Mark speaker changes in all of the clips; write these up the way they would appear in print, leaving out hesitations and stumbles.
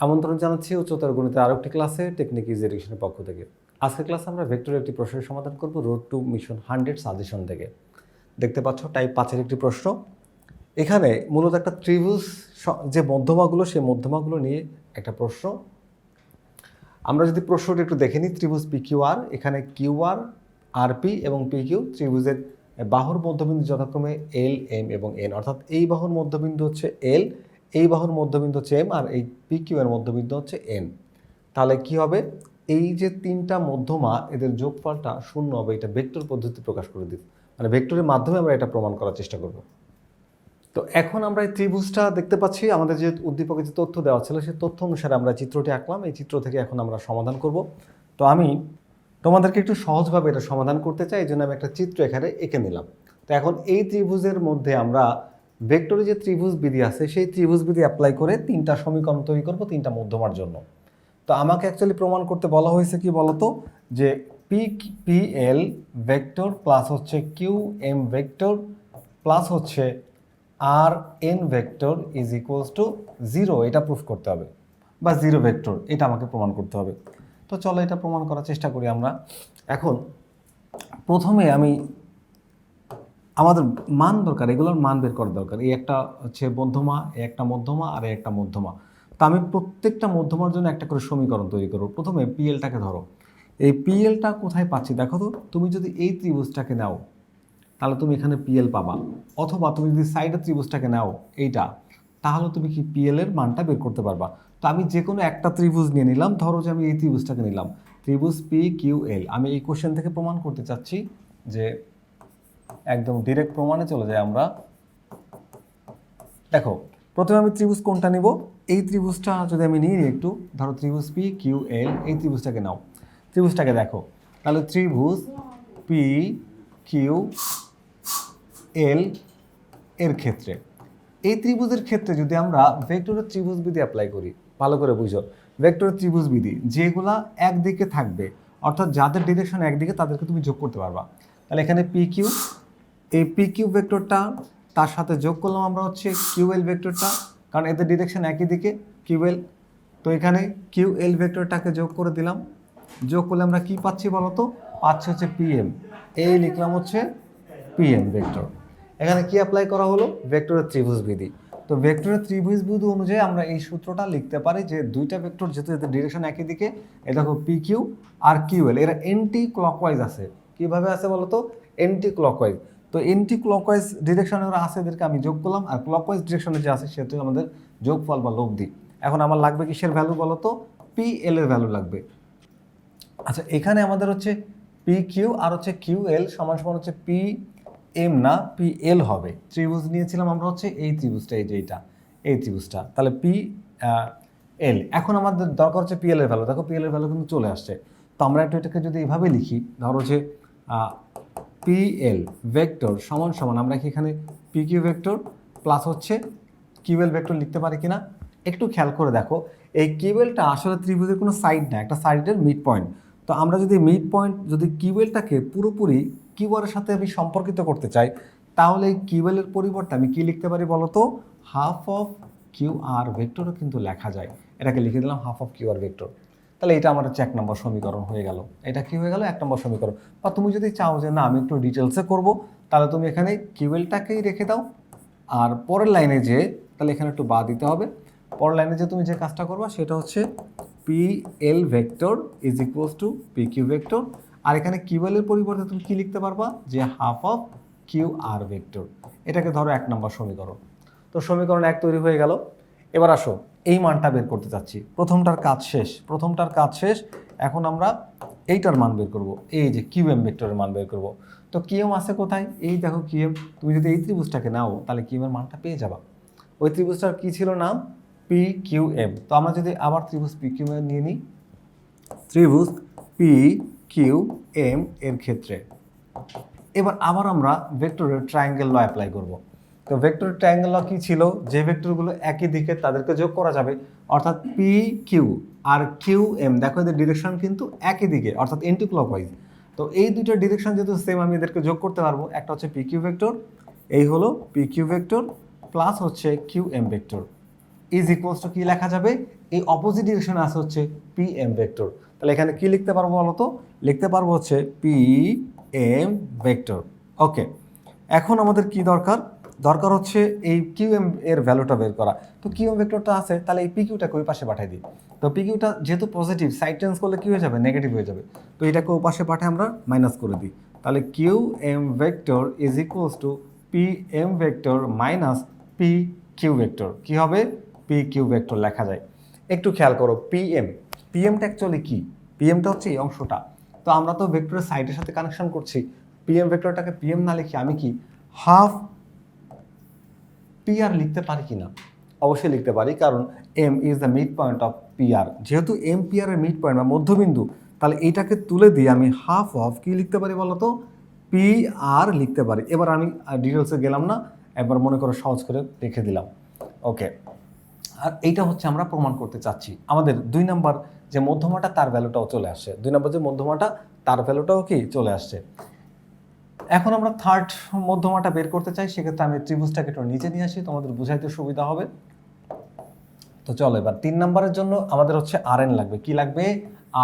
Speaker 1: আমন্ত্রণ জানাচ্ছি উচ্চতর গণিতের আরও একটি ক্লাসে টেকনিক ইজি এডুকেশনের পক্ষ থেকে। আজকের ক্লাসে আমরা ভেক্টরের একটি প্রশ্নের সমাধান করব রোড টু মিশন 100 সাজেশন থেকে। দেখতে পাচ্ছ টাইপ 5-এর একটি প্রশ্ন। এখানে মূলত একটা ত্রিভুজ যে মধ্যমাগুলো সেই মধ্যমাগুলো নিয়ে একটা প্রশ্ন। আমরা যদি প্রশ্নটি একটু দেখে নিই, ত্রিভুজ PQR, এখানে QR, RP এবং PQ ত্রিভুজের বাহুর মধ্যবিন্দু যথাক্রমে L, M এবং N, অর্থাৎ এই বাহুর মধ্যবিন্দু হচ্ছে L, এই বাহুর মধ্যবিন্দু হচ্ছে M আর এই PQ এর মধ্যবিন্দু হচ্ছে N। তাহলে কি হবে, এই যে তিনটা মধ্যমা এদের যোগফলটা 0 হবে, এটা ভেক্টর পদ্ধতি প্রকাশ করে দিই, মানে ভেক্টরের মাধ্যমে আমরা এটা প্রমাণ করার চেষ্টা করব। তো এখন আমরা এই ত্রিভুজটা দেখতে পাচ্ছি, আমাদের যে উদ্দীপকে যে তথ্য দেওয়া ছিল সেই তথ্য অনুসারে আমরা চিত্রটি আঁকলাম। এই চিত্র থেকে এখন আমরা সমাধান করব। তো আমি তোমাদেরকে একটু সহজভাবে এটা সমাধান করতে চাই, এই জন্য আমি একটা চিত্র এখানে এঁকে নিলাম। তো এখন এই ত্রিভুজের মধ্যে আমরা ভেক্টরে যে ত্রিভুজ বিধি আছে সেই ত্রিভুজ বিধি অ্যাপ্লাই করে তিনটা সমীকরণ তৈরি করব তিনটা মধ্যমার জন্য। তো আমাকে অ্যাকচুয়ালি প্রমাণ করতে বলা হয়েছে কি বলতো, যে PL ভেক্টর প্লাস হচ্ছে QM ভেক্টর প্লাস হচ্ছে RN vector is equals two 0, এটা প্রুফ করতে হবে, বা 0 ভেক্টর, এটা আমাকে প্রমাণ করতে হবে। তো চলো এটা প্রমাণ করার চেষ্টা করি আমরা। এখন প্রথমে আমাদের মান দরকার, এগুলোর মান বের করা দরকার। এই একটা হচ্ছে মধ্যমা, এই একটা মধ্যমা আর এই একটা মধ্যমা। তো আমি প্রত্যেকটা মধ্যমার জন্য একটা করে সমীকরণ তৈরি করব। প্রথমে PLটাকে ধরো। এই PLটা কোথায় পাচ্ছি দেখো তো, তুমি যদি এই ত্রিভুজটাকে নাও তাহলে তুমি এখানে PL পাবা, অথবা তুমি যদি সাইডের ত্রিভুজটাকে নাও এইটা, তাহলে তুমি কি PL এর মানটা বের করতে পারবা। তো আমি যে কোনো একটা ত্রিভুজ নিয়ে নিলাম, ধরো যে আমি এই ত্রিভুজটাকে নিলাম, ত্রিভুজ PQL। আমি এই কোশ্চেন থেকে প্রমাণ করতে চাচ্ছি, যে একদম ডিরেক্ট প্রমাণে চলে যাই আমরা। দেখো প্রথমে আমি ত্রিভুজ কোনটা নিব, এই ত্রিভুজটা যদি আমি নিই একটু, ধরো ত্রিভুজ PQL, এই ত্রিভুজটাকে নাও। ত্রিভুজটাকে দেখো, তাহলে ত্রিভুজ PQL এর ক্ষেত্রে, এই ত্রিভুজের ক্ষেত্রে যদি আমরা ভেক্টরের ত্রিভুজ বিধি অ্যাপ্লাই করি, ভালো করে বুঝো, ভেক্টরের ত্রিভুজ বিধি যেগুলা একদিকে থাকবে, অর্থাৎ যাদের ডিরেকশন একদিকে তাদেরকে তুমি যোগ করতে পারবা। তাহলে এখানে PQ, এই PQ ভেক্টরটা তার সাথে যোগ করলাম আমরা হচ্ছে QL ভেক্টরটা, কারণ এদের ডিরেকশন একই দিকে QL। তো এখানে QL ভেক্টরটাকে যোগ করে দিলাম, যোগ করলে আমরা কি পাচ্ছি বলতো, পাচ্ছি হচ্ছে PM, এই লিখলাম হচ্ছে PM ভেক্টর। এখানে কি অ্যাপ্লাই করা হলো, ভেক্টরের ত্রিভুজ বিধি। তো ভেক্টরের ত্রিভুজ বিধি অনুযায়ী আমরা এই সূত্রটা লিখতে পারি, যে দুইটা ভেক্টর যেহেতু এদের ডিরেকশন একই দিকে, এই দেখো PQ আর QL এরা এন্টি ক্লকওয়াইজ আছে। কিভাবে আছে বলতো, এন্টি ক্লকওয়াইজ। তো এন্টি ক্লকওয়াইজ ডিরেকশনে ওরা আছে, এদেরকে আমি যোগ করলাম, আর ক্লকওয়াইজ ডিরেকশনে যে আছে সেটা আমাদের যোগফল বা লব্ধি। এখন আমার লাগবে কিসের ভ্যালু বলতো, PL এর ভ্যালু লাগবে। আচ্ছা এখানে আমাদের হচ্ছে PQ আর হচ্ছে QL সমান সমান হচ্ছে PM না PL হবে। ত্রিভুজ নিয়েছিলাম আমরা হচ্ছে এই ত্রিভুজটা, এই যে এইটা, এই ত্রিভুজটা, তাহলে PL। এখন আমাদের দরকার হচ্ছে PL এর ভ্যালু। দেখো PL এর ভ্যালু কিন্তু চলে আসছে। তো আমরা একটু এটাকে যদি এভাবে লিখি, ধরো যে PL ভেক্টর সমান সমান, আমরা কি এখানে PQ ভেক্টর প্লাস হচ্ছে QL ভেক্টর লিখতে পারি কিনা একটু খেয়াল করে দেখো। এই কিউএলটা আসলে ত্রিভুজের কোনো সাইড না, একটা সাইডের মিড পয়েন্ট। তো আমরা যদি মিড পয়েন্ট, যদি কিউএলটাকে পুরোপুরি কিউআরের সাথে আমি সম্পর্কিত করতে চাই, তাহলে এই কিউএলের পরিবর্তে আমি কি লিখতে পারি বলতো, হাফ অফ QR ভেক্টরও কিন্তু লেখা যায়। এটাকে লিখে দিলাম হাফ অফ QR ভেক্টর। তাহলে এটা আমার হচ্ছে 1 নম্বর সমীকরণ হয়ে গেল। এটা কি হয়ে গেল, 1 নম্বর সমীকরণ। বা তুমি যদি চাও যে না আমি একটু ডিটেলসে করব, তাহলে তুমি এখানে কিউএলটাকেই রেখে দাও, আর পরের লাইনে যে, তাহলে এখানে একটু বা দিতে হবে, পরের লাইনে যে তুমি যে কাজটা করবা সেটা হচ্ছে PL vector is equals to PQ vector. আর এখানে QL এর পরিবর্তে তুমি কি লিখতে পারবা, যে হাফ অফ QR ভেক্টর। এটাকে ধরো 1 নম্বর সমীকরণ। তো সমীকরণ 1 তৈরি হয়ে গেল। এবার আসো এই মানটা বের করতে চাচ্ছি। প্রথমটার কাজ শেষ। এখন আমরা এইটার মান বের করব, এই যে QM ভেক্টরের মান বের করব। তো QM আছে কোথায়, এই দেখো QM। তুমি যদি এই ত্রিভুজটাকে নাও তাহলে QM এর মানটা পেয়ে যাবা। ওই ত্রিভুজটার কি ছিল নাম, PQM। তো আমরা যদি আবার ত্রিভুজ PQM নিয়ে নিই, ত্রিভুজ PQM এর ক্ষেত্রে এবার আবার আমরা ভেক্টরের ট্রায়াঙ্গেল ল অ্যাপ্লাই করব। তো ভেক্টরের ট্রায়াঙ্গেল ল কি ছিল, যে ভেক্টরগুলো একই দিকে তাদেরকে যোগ করা যাবে, অর্থাৎ PQ আর QM, দেখো এদের ডিরেকশন কিন্তু একই দিকে, অর্থাৎ এন্টি ক্লকওয়াইজ। তো এই দুটো ডিরেকশন যেহেতু সেম, আমি এদেরকে যোগ করতে পারবো। একটা হচ্ছে PQ ভেক্টর, এই হলো PQ ভেক্টর প্লাস হচ্ছে QM vector is equals two কি লেখা যাবে, এই অপোজিট ডিরেকশনে আছে হচ্ছে পি এম ভেক্টর। তাহলে এখানে কি লিখতে পারবো বলো তো? লিখতে পারবো হচ্ছে পি এম ভেক্টর। ওকে, এখন আমাদের কি দরকার? দরকার হচ্ছে এই কিউ এম এর ভ্যালুটা বের করা। তো কিউ এম ভেক্টরটা আছে, তাহলে এই পি কিউটাকে ওই পাশে পাঠিয়ে দিই। তো পি কিউটা যেহেতু পজিটিভ, সাইড চেঞ্জ করলে কি হয়ে যাবে? নেগেটিভ হয়ে যাবে। তো এটাকে ওই পাশে পাঠিয়ে আমরা মাইনাস করে দিই। তাহলে Q M vector is equals to P M vector minus P Q vector. কী হবে? পি কিউ ভেক্টর লেখা যায়। একটু খেয়াল করো, পিএমটা অ্যাকচুয়ালি কি? পিএমটা হচ্ছে এই অংশটা। তো আমরা তো ভেক্টরের সাইডের সাথে কানেকশন করছি। পিএম ভেক্টরটাকে পিএম না লিখে আমি কি হাফ পিআর লিখতে পারি কি না? অবশ্যই লিখতে পারি, কারণ M is the midpoint of PR. যেহেতু এম পিআর এর মিড পয়েন্ট বা মধ্যবিন্দু, তাহলে এইটাকে তুলে দিয়ে আমি হাফ অফ কি লিখতে পারি বলো তো? পি আর লিখতে পারি। এবার আমি ডিটেলসে গেলাম না, একবার মনে করো সহজ করে রেখে দিলাম। ওকে, আর এইটা হচ্ছে আমরা প্রমাণ করতে চাচ্ছি। আমাদের 2 নম্বর যে মধ্যমাটা তার ভ্যালুটাও চলে আসছে। 2 নম্বর যে মধ্যমাটা তার ভ্যালুটাও কি চলে আসছে। এখন আমরা থার্ড মধ্যমাটা বের করতে চাই, সেক্ষেত্রে আমি ত্রিভুজটাকে একটু নিচে নিয়ে আসি, তোমাদের বুঝাইতে সুবিধা হবে। তো চলো এবার 3 নম্বরের জন্য আমাদের হচ্ছে আর এন লাগবে। কি লাগবে?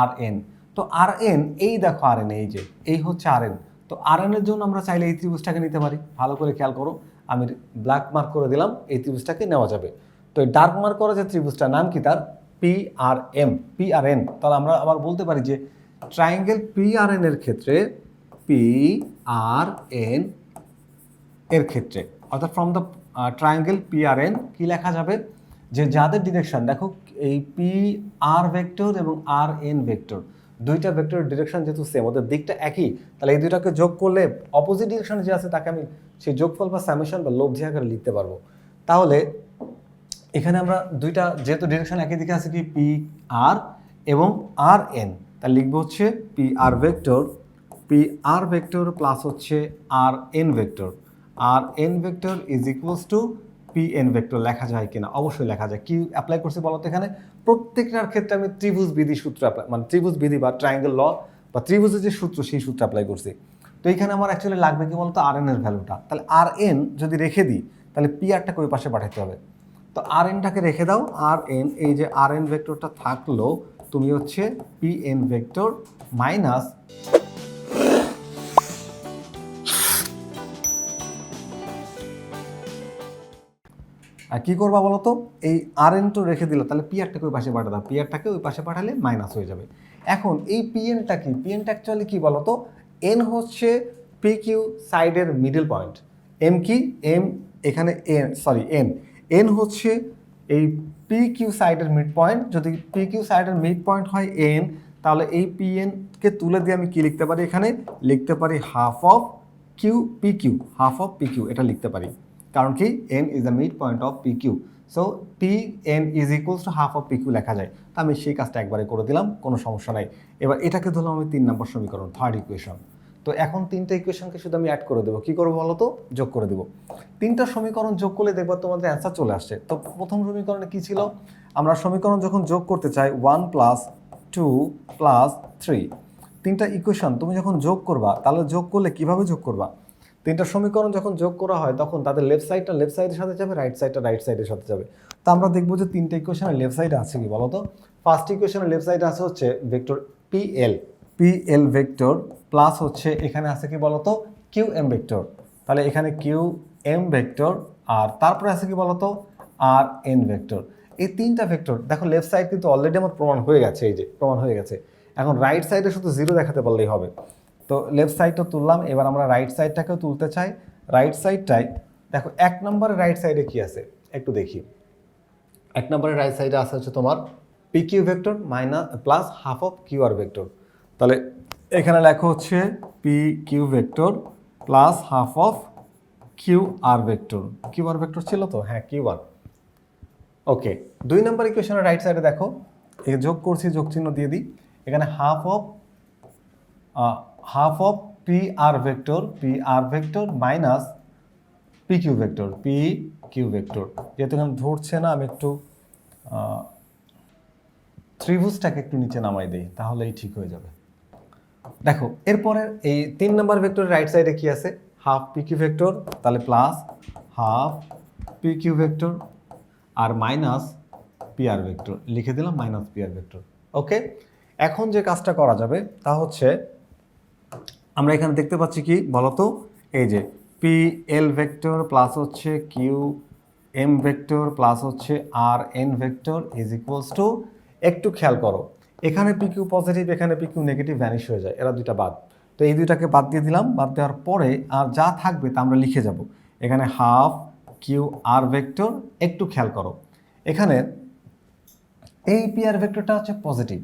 Speaker 1: আর এন। তো আর এন, এই দেখো আর এন, এই যে এই হচ্ছে আর এন। তো আর এন এর জন্য আমরা চাইলে এই ত্রিভুজটাকে নিতে পারি। ভালো করে খেয়াল করো, আমি ব্ল্যাক মার্ক করে দিলাম, এই ত্রিভুজটাকে নেওয়া যাবে। তো এই ডার্ক মার্ক করা যে ত্রিভুজটার নাম কি? তার P R M, P R N. তাহলে আমরা আবার বলতে পারি যে ট্রায়াঙ্গেল পি আর এন এর ক্ষেত্রে, পি আর এন এর ক্ষেত্রে, অর্থাৎ from the triangle P R N কি লেখা যাবে? যে যাদের ডিরেকশন দেখো, এই পি আর ভেক্টর এবং আর এন ভেক্টর, দুইটা ভেক্টরের ডিরেকশন যেহেতু সেম, ওদের দিকটা একই, তাহলে এই দুইটাকে যোগ করলে অপোজিট ডিরেকশনে যে আছে তাকে আমি সেই যোগফল বা সামেশন বা লব্ধি আকারে লিখতে পারবো। তাহলে এখানে আমরা দুইটা যেহেতু ডিরেকশন একই দিকে আছে, কি পি আর এবং আর এন, তাহলে লিখবো হচ্ছে পি আর ভেক্টর প্লাস হচ্ছে R N vector. R N vector is equals to P N vector. লেখা যায় কিনা? অবশ্যই লেখা যায়। কি অ্যাপ্লাই করছি বলো তো? এখানে প্রত্যেকটার ক্ষেত্রে আমি ত্রিভুজ বিধি সূত্র অ্যাপ্লাই, মানে ত্রিভুজ বিধি বা ট্রায়াঙ্গেল ল বা ত্রিভুজের যে সূত্র, সেই সূত্র অ্যাপ্লাই করছি। তো এখানে আমার অ্যাকচুয়ালি লাগবে কি বলতো? আর এন এর ভ্যালুটা। তাহলে আর এন যদি রেখে দিই, তাহলে পি আরটাকে ওই পাশে পাঠাতে হবে। তো আর এনটাকে রেখে দাও। আর এন, এই যে আর এন ভেক্টরটা থাকলো, তুমি হচ্ছে পি এন ভেক্টর মাইনাস আর কি করবা বলো তো? এই আর এন তো রেখে দিল, তাহলে পি আরটাকে ওই পাশে পাঠা দাও। পি আরটাকে ওই পাশে পাঠালে মাইনাস হয়ে যাবে। এখন এই পি এনটা কি? পি এনটা অ্যাকচুয়ালি কি বলো তো? এন হচ্ছে পি কিউ সাইডের মিডল পয়েন্ট। এম কি? এম এখানে এন, সরি এন, এন হচ্ছে এই পি কিউ সাইডের মিড পয়েন্ট। যদি পি কিউ সাইডের মিড পয়েন্ট হয় এন, তাহলে এই পি এনকে তুলে দিয়ে আমি কি লিখতে পারি? এখানে লিখতে পারি half of Q P Q, half of P Q, এটা লিখতে পারি। কারণ কি? N is the midpoint of P Q. So P N is equals to half of P Q লেখা যায়। তো আমি সেই কাজটা একবারে করে দিলাম, কোনো সমস্যা নাই। এবার এটাকে ধরলাম আমি 3 নম্বর সমীকরণ, থার্ড ইকুয়েশন। তো এখন 3টা ইকুয়েশনকে শুধু আমি অ্যাড করে দেবো। কী করবো বলো তো? যোগ করে দেবো। 3টা সমীকরণ যোগ করলে দেখবো তোমাদের অ্যান্সার চলে আসছে। তো প্রথম সমীকরণে কী ছিল? আমরা সমীকরণ যখন যোগ করতে চাই 1 + 2 + 3, 3টা ইকুয়েশন তুমি যখন যোগ করবা, তাহলে যোগ করলে কিভাবে যোগ করবা? 3টা সমীকরণ যখন যোগ করা হয়, তখন তাদের লেফট সাইডটা লেফট সাইডের সাথে যাবে, রাইট সাইডটা রাইট সাইডের সাথে যাবে। তো আমরা দেখবো যে 3টা ইকুয়েশনের লেফট সাইডে আছে কি বলো তো? ফার্স্ট ইকুয়েশনের লেফট সাইডে আছে হচ্ছে ভেক্টর পিএল ভেক্টর প্লাস হচ্ছে এখানে আছে কি বলতো? Q M vector. তাহলে এখানে কিউ এম ভেক্টর, আর তারপরে আছে কি বলতো? আর এন ভেক্টর। এই 3টা ভেক্টর দেখো, লেফট সাইড কিন্তু অলরেডি আমার প্রমাণ হয়ে গেছে, এই যে প্রমাণ হয়ে গেছে। এখন রাইট সাইডে শুধু 0 দেখাতে পারলেই হবে। তো লেফট সাইডটা তুললাম, এবার আমরা রাইট সাইডটাকেও তুলতে চাই। রাইট সাইডটাই দেখো, 1 নম্বরের রাইট সাইডে কি আছে একটু দেখি। 1 নম্বরের রাইট সাইডে আছে হচ্ছে তোমার P Q vector minus plus half of Q R vector. তাহলে এখানে লেখা হচ্ছে P Q vector plus half of Q R vector. Q R vector ছিল তো? হ্যাঁ, কিউ আর। ওকে, 2 নম্বর ইকুয়েশনের রাইট সাইডে দেখো, এই যোগ করছি, যোগ চিহ্ন দিয়ে দিই। এখানে half of P R vector minus P Q vector. যেহেতু এখানে ধরছে না, আমি একটু ত্রিভুজটাকে একটু নিচে নামাই দিই, তাহলেই ঠিক হয়ে যাবে। দেখো, এরপরে এই 3 নম্বর ভেক্টরের রাইট সাইডে কি আছে? হাফ পি কিউ ভেক্টর, তাহলে plus half P Q vector আর মাইনাস পি আর ভেক্টর, লিখে দিলাম minus P R vector. Okay, এখন যে কাজটা করা যাবে তা হচ্ছে আমরা এখানে দেখতে পাচ্ছি কি বলতো, এই যে পি এল ভেক্টর প্লাস হচ্ছে কিউ এম ভেক্টর প্লাস হচ্ছে R N vector is equals to, একটু খেয়াল করো এখানে পি কিউ পজিটিভ এখানে পি কিউ নেগেটিভ ভ্যানিশ হয়ে যায়, এরা দুইটা বাদ। তো এই দুইটাকে বাদ দিয়ে দিলাম, বাদ দেওয়ার পরে আর যা থাকবে তা আমরা লিখে যাব। এখানে হাফ কিউ আর ভেক্টর, একটু খেয়াল করো এখানে এই পি আর ভেক্টরটা হচ্ছে পজিটিভ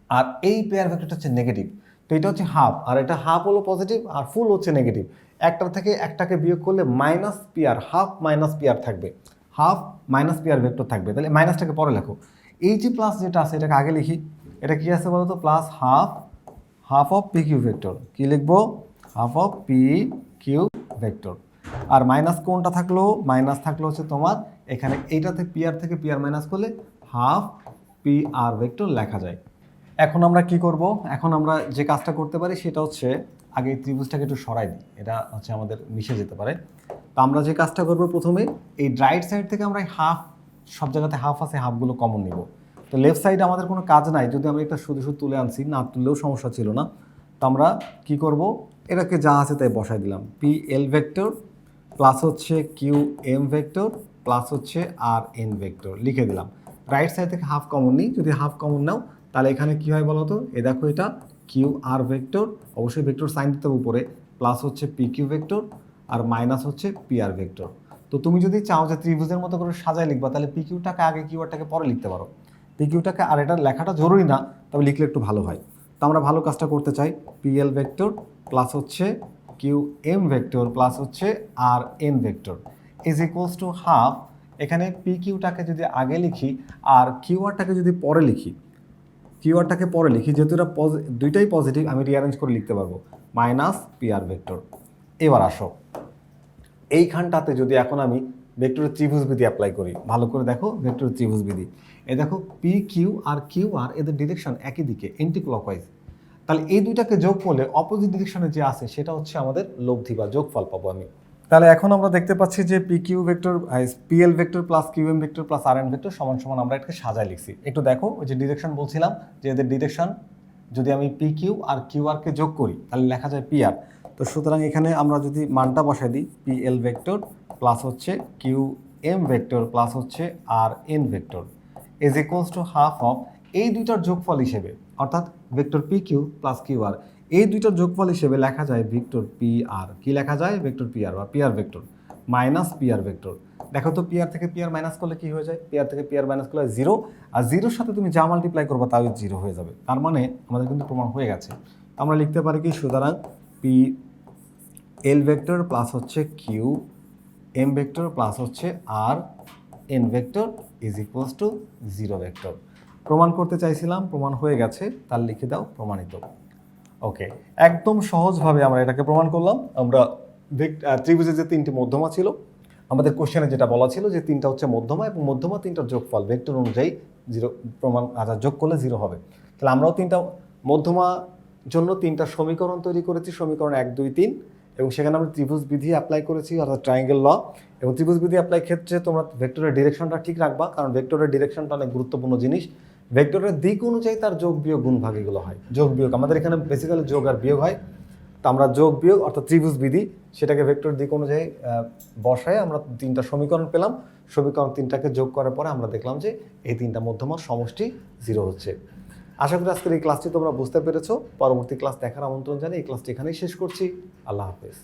Speaker 1: আর এই পি আর ভেক্টরটা হচ্ছে নেগেটিভ। তো এটা হচ্ছে হাফ আর এটা হাফ হলো পজিটিভ আর ফুল হচ্ছে নেগেটিভ। একটার থেকে একটাকে বিয়োগ করলে মাইনাস পি আর, হাফ মাইনাস পি আর থাকবে, half minus P R vector থাকবে। তাহলে মাইনাসটাকে পরে লেখো, এই যে প্লাস যেটা আছে এটাকে আগে লিখি। এটা কি আছে বলো তো, plus half half of P Q vector, কি লিখবো, half of P Q vector. আর মাইনাস কোনটা থাকলো, মাইনাস থাকলো হচ্ছে তোমার এখানে এইটাতে পি আর থেকে পি আর মাইনাস করলে হাফ পি আর ভেক্টর লেখা যায়। এখন আমরা কি করব, এখন আমরা যে কাজটা করতে পারি সেটা হচ্ছে আগে এই ত্রিভুজটাকে একটু সরাই দিই, এটা হচ্ছে আমাদের মিশে যেতে পারে। তো আমরা যে কাজটা করব প্রথমে এই রাইট সাইড থেকে আমরা হাফ, সব জায়গাতে হাফ আছে, হাফগুলো কমন নিব। তো লেফট সাইডে আমাদের কোনো কাজ নাই, যদি আমরা এটা শুধু শুধু তুলে আনছি, না তুললেও সমস্যা ছিল না। তো আমরা কি করব, এটাকে যা আছে তাই বসাই দিলাম, পি এল ভেক্টর প্লাস হচ্ছে কিউ এম ভেক্টর প্লাস হচ্ছে আর এন ভেক্টর লিখে দিলাম। রাইট সাইড থেকে হাফ কমন নিই, যদি হাফ কমন নাও তাহলে এখানে কি হয় বলো তো, এ দেখো এটা কিউ আর ভেক্টর, অবশ্যই ভেক্টর সাইন দিতে হবে উপরে, প্লাস হচ্ছে পি কিউ ভেক্টর আর মাইনাস হচ্ছে পি আর ভেক্টর। তো তুমি যদি চাও যে ত্রিভুজের মতো করে সাজায় লিখবা তাহলে পি কিউটাকে আগে কিউ আরটাকে পরে লিখতে পারো, পি কিউটাকে, আর এটা লেখাটা জরুরি না, তবে লিখলে একটু ভালো হয়। তো আমরা ভালো কাজটা করতে চাই, পি এল ভেক্টর প্লাস হচ্ছে কিউ এম ভেক্টর প্লাস হচ্ছে R N vector is equals to half, এখানে পি কিউটাকে যদি আগে লিখি আর কিউ আরটাকে যদি পরে লিখি, কিউ আরটাকে পরে লিখি যেহেতু এটা দুইটাই পজিটিভ আমি রিঅ্যারেঞ্জ করে লিখতে পারবো, মাইনাস পি আর ভেক্টর। এবার আসো এইখানটাতে যদি এখন আমি ভেক্টরের ত্রিভুজবিধি অ্যাপ্লাই করি, ভালো করে দেখো ভেক্টরের ত্রিভুজবিধি, এই দেখো P Q R Q R এদের ডিরেকশন একই দিকে, এন্টি ক্লকওয়াইজ। তাহলে এই দুইটাকে যোগ করলে অপোজিট ডিরেকশনে যে আছে সেটা হচ্ছে আমাদের লব্ধি বা যোগফল পাবো আমি। তাহলে এখন আমরা দেখতে পাচ্ছি যে P Q vector P L vector plus Q M vector plus R N vector সমান সমান আমরা এটাকে সাজায় লিখছি। একটু দেখো ওই যে ডিরেকশন বলছিলাম যে এদের ডিরেকশন যদি আমি পি কিউ আর কিউ আরকে যোগ করি তাহলে লেখা যায় পি আর। তো সুতরাং এখানে আমরা যদি মানটা বসাই দিই, পি এল ভেক্টর প্লাস হচ্ছে কিউ এম ভেক্টর প্লাস হচ্ছে R N vector is equals to half of এই দুইটার যোগফল হিসেবে, অর্থাৎ vector P Q plus Q R, এই দুইটার যোগফল হিসেবে লেখা যায় ভেক্টর পি আর, কি লেখা যায় ভেক্টর পি আর বা P R vector minus P R vector. দেখো তো পি আর থেকে পি আর মাইনাস করলে কি হয়ে যায়, পি আর থেকে পি আর মাইনাস করলে জিরো, আর জিরোর সাথে তুমি যা মাল্টিপ্লাই করবে তাও জিরো হয়ে যাবে, তার মানে আমাদের কিন্তু প্রমাণ হয়ে গেছে। তো আমরা লিখতে পারি কি, সুতরাং পি এল ভেক্টর প্লাস হচ্ছে কিউ এম ভেক্টর প্লাস হচ্ছে R N vector is equals to zero vector. প্রমাণ করতে চাইছিলাম, প্রমাণ হয়ে গেছে, তার লিখে দাও প্রমাণিত। ওকে, একদম সহজভাবে আমরা এটাকে প্রমাণ করলাম। আমরা ত্রিভুজের যে তিনটি মধ্যমা ছিল, আমাদের কোশ্চেনে যেটা বলা ছিল যে তিনটা হচ্ছে মধ্যমা এবং মধ্যমা তিনটার যোগফল ভেক্টর অনুযায়ী জিরো, প্রমাণ যোগ করলে জিরো হবে। তাহলে আমরাও তিনটা মধ্যমা জন্য তিনটা সমীকরণ তৈরি করেছি, সমীকরণ 1 2 3, এবং সেখানে আমরা ত্রিভুজ বিধি অ্যাপ্লাই করেছি অর্থাৎ ট্রায়াঙ্গেল ল। এবং ত্রিভুজ বিধি অ্যাপ্লাই ক্ষেত্রে তোমরা ভেক্টরের ডিরেকশনটা ঠিক রাখবা, কারণ ভেক্টরের ডিরেকশনটা অনেক গুরুত্বপূর্ণ জিনিস। ভেক্টরের দিক অনুযায়ী তার যোগ বিয়োগ গুণ ভাগ এগুলো হয়, যোগ বিয়োগ আমাদের এখানে বেসিক্যালি যোগ আর বিয়োগ হয়। তো আমরা যোগ বিয়োগ অর্থাৎ ত্রিভুজ বিধি সেটাকে ভেক্টর দিক অনুযায়ী বসায় আমরা তিনটা সমীকরণ পেলাম। সমীকরণ তিনটাকে যোগ করার পরে আমরা দেখলাম যে এই তিনটা মধ্যমার সমষ্টি জিরো হচ্ছে। আশা করি আজকের এই ক্লাসটি তোমরা বুঝতে পেরেছো। পরবর্তী ক্লাস দেখার আমন্ত্রণ জানিয়ে এই ক্লাসটি এখানেই শেষ করছি। আল্লাহ হাফেজ।